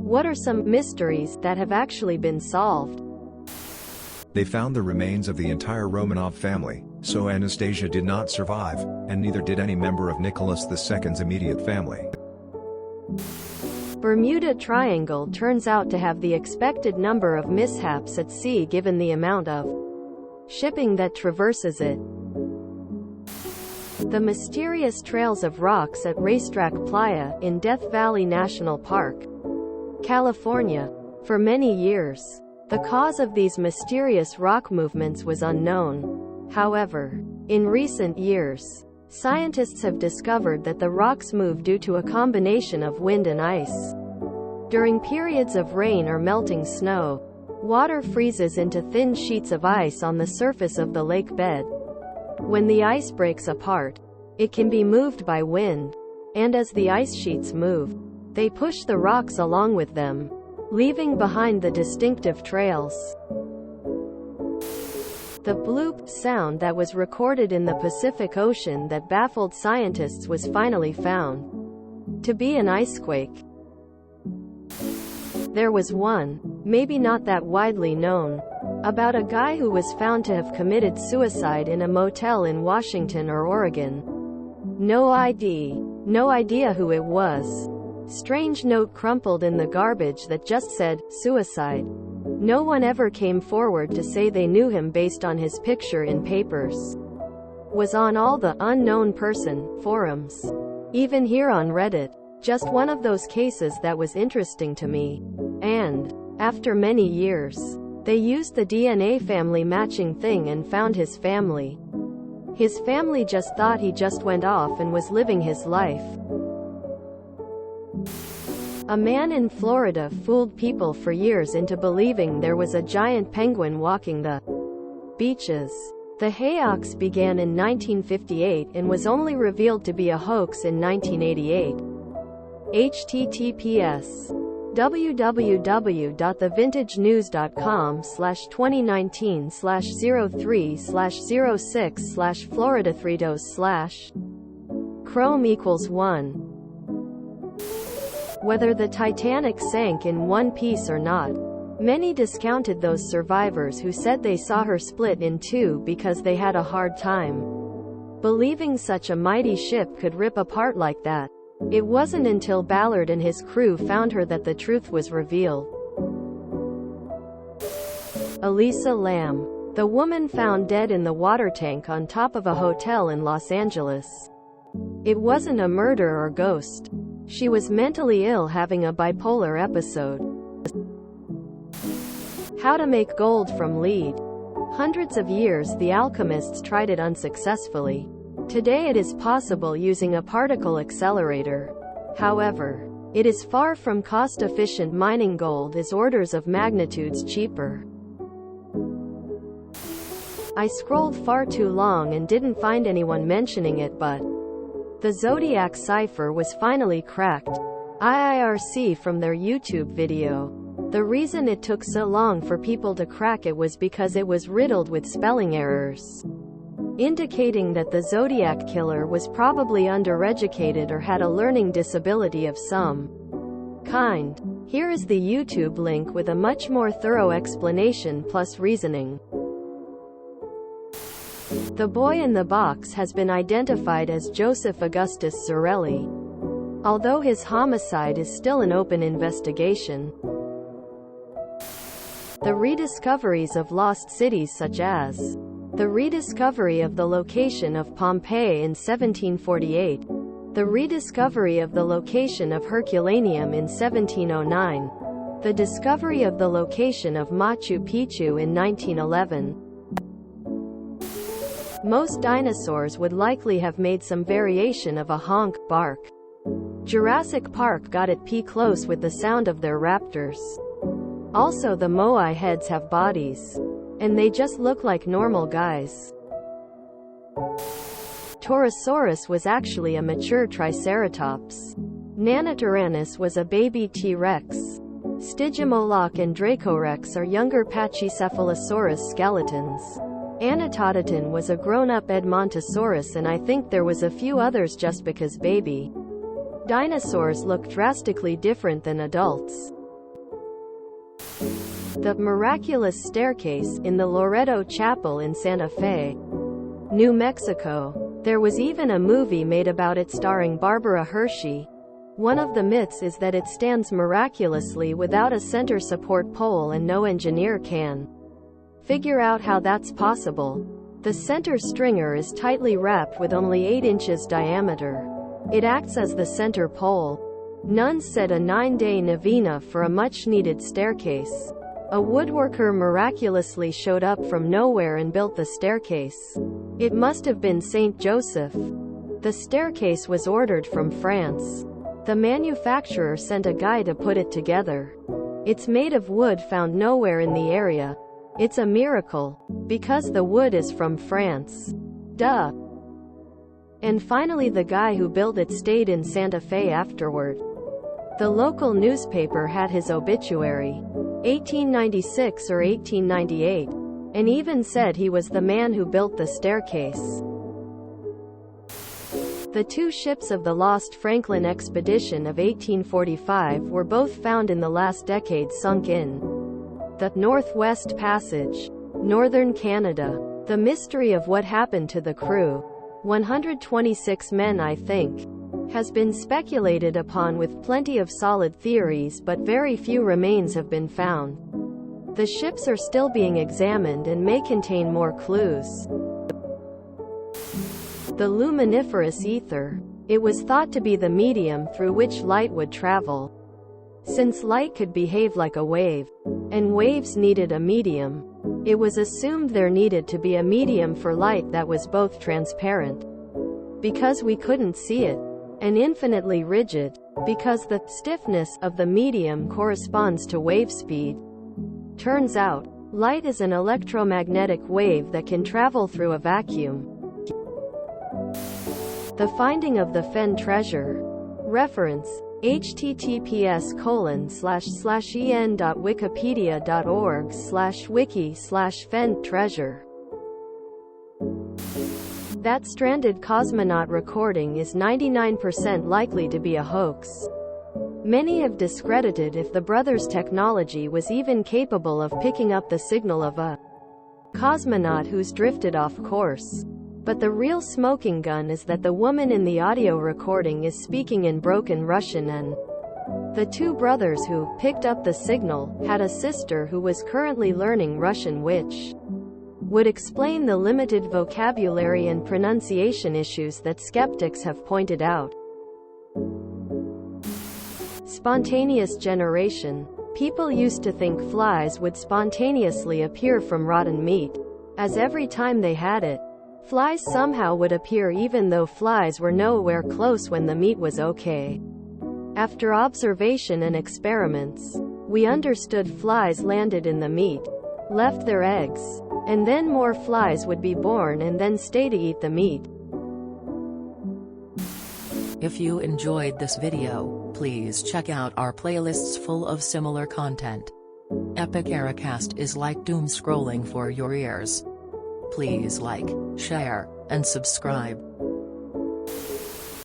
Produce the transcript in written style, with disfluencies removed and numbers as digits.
What are some mysteries that have actually been solved? They found the remains of the entire Romanov family, so Anastasia did not survive, and neither did any member of Nicholas II's immediate family. Bermuda Triangle turns out to have the expected number of mishaps at sea given the amount of shipping that traverses it. The mysterious trails of rocks at Racetrack Playa in Death Valley National Park, California. For many years, the cause of these mysterious rock movements was unknown. However, in recent years, scientists have discovered that the rocks move due to a combination of wind and ice. During periods of rain or melting snow, water freezes into thin sheets of ice on the surface of the lake bed. When the ice breaks apart, it can be moved by wind, and as the ice sheets move, they push the rocks along with them, leaving behind the distinctive trails. The bloop sound that was recorded in the Pacific Ocean that baffled scientists was finally found to be an icequake. There was one, maybe not that widely known, about a guy who was found to have committed suicide in a motel in Washington or Oregon. No idea who it was. Strange note crumpled in the garbage that just said, suicide. No one ever came forward to say they knew him based on his picture in papers. Was on all the unknown person forums. Even here on Reddit. Just one of those cases that was interesting to me. And, after many years, they used the DNA family matching thing and found his family. His family just thought he just went off and was living his life. A man in Florida fooled people for years into believing there was a giant penguin walking the beaches. The hoax began in 1958 and was only revealed to be a hoax in 1988. https www.thevintagenews.com/2019/03/06/Florida3dos/ Chrome = 1. Whether the Titanic sank in one piece or not, many discounted those survivors who said they saw her split in two because they had a hard time believing such a mighty ship could rip apart like that. It wasn't until Ballard and his crew found her that the truth was revealed. Elisa Lam, the woman found dead in the water tank on top of a hotel in Los Angeles. It wasn't a murder or ghost. She was mentally ill having a bipolar episode. How to make gold from lead. Hundreds of years the alchemists tried it unsuccessfully. Today it is possible using a particle accelerator. However, it is far from cost-efficient. Mining gold is orders of magnitudes cheaper. I scrolled far too long and didn't find anyone mentioning it, but the Zodiac cipher was finally cracked. IIRC from their YouTube video. The reason it took so long for people to crack it was because it was riddled with spelling errors, indicating that the Zodiac killer was probably undereducated or had a learning disability of some kind. Here is the YouTube link with a much more thorough explanation plus reasoning. The boy in the box has been identified as Joseph Augustus Zarelli, although his homicide is still an open investigation. The rediscoveries of lost cities such as the rediscovery of the location of Pompeii in 1748, the rediscovery of the location of Herculaneum in 1709, the discovery of the location of Machu Picchu in 1911. Most dinosaurs would likely have made some variation of a honk, bark. Jurassic Park got it close with the sound of their raptors. Also the Moai heads have bodies, and they just look like normal guys. Torosaurus was actually a mature Triceratops. Nanotyrannus was a baby T-Rex. Stygimoloch and Dracorex are younger Pachycephalosaurus skeletons. Anatodoton was a grown-up Edmontosaurus, and I think there was a few others just because baby dinosaurs look drastically different than adults. The Miraculous Staircase in the Loreto Chapel in Santa Fe, New Mexico. There was even a movie made about it starring Barbara Hershey. One of the myths is that it stands miraculously without a center support pole, and no engineer can figure out how that's possible. The center stringer is tightly wrapped with only 8 inches diameter. It acts as the center pole. Nuns said a 9-day novena for a much-needed staircase. A woodworker miraculously showed up from nowhere and built the staircase. It must have been Saint Joseph. The staircase was ordered from France. The manufacturer sent a guy to put it together. It's made of wood found nowhere in the area. It's a miracle, because the wood is from France. Duh. And finally, the guy who built it stayed in Santa Fe afterward. The local newspaper had his obituary, 1896 or 1898, and even said he was the man who built the staircase. The 2 ships of the lost Franklin expedition of 1845 were both found in the last decade, sunk in the Northwest Passage, northern Canada. The mystery of what happened to the crew, 126 men I think, has been speculated upon with plenty of solid theories, but very few remains have been found. The ships are still being examined and may contain more clues. The luminiferous ether. It was thought to be the medium through which light would travel. Since light could behave like a wave, and waves needed a medium, it was assumed there needed to be a medium for light that was both transparent, because we couldn't see it, and infinitely rigid, because the stiffness of the medium corresponds to wave speed. Turns out, light is an electromagnetic wave that can travel through a vacuum. The finding of the Fen treasure. Reference: https://en.wikipedia.org/wiki/Fen treasure. That stranded cosmonaut recording is 99% likely to be a hoax. Many have discredited if the brothers' technology was even capable of picking up the signal of a cosmonaut who's drifted off course. But the real smoking gun is that the woman in the audio recording is speaking in broken Russian, and the 2 brothers who picked up the signal had a sister who was currently learning Russian, which would explain the limited vocabulary and pronunciation issues that skeptics have pointed out. Spontaneous generation. People used to think flies would spontaneously appear from rotten meat, as every time they had it, flies somehow would appear even though flies were nowhere close when the meat was okay. After observation and experiments, we understood flies landed in the meat, left their eggs, and then more flies would be born and then stay to eat the meat. If you enjoyed this video, please check out our playlists full of similar content. Epic Ericast is like doom scrolling for your ears. Please like, share, and subscribe.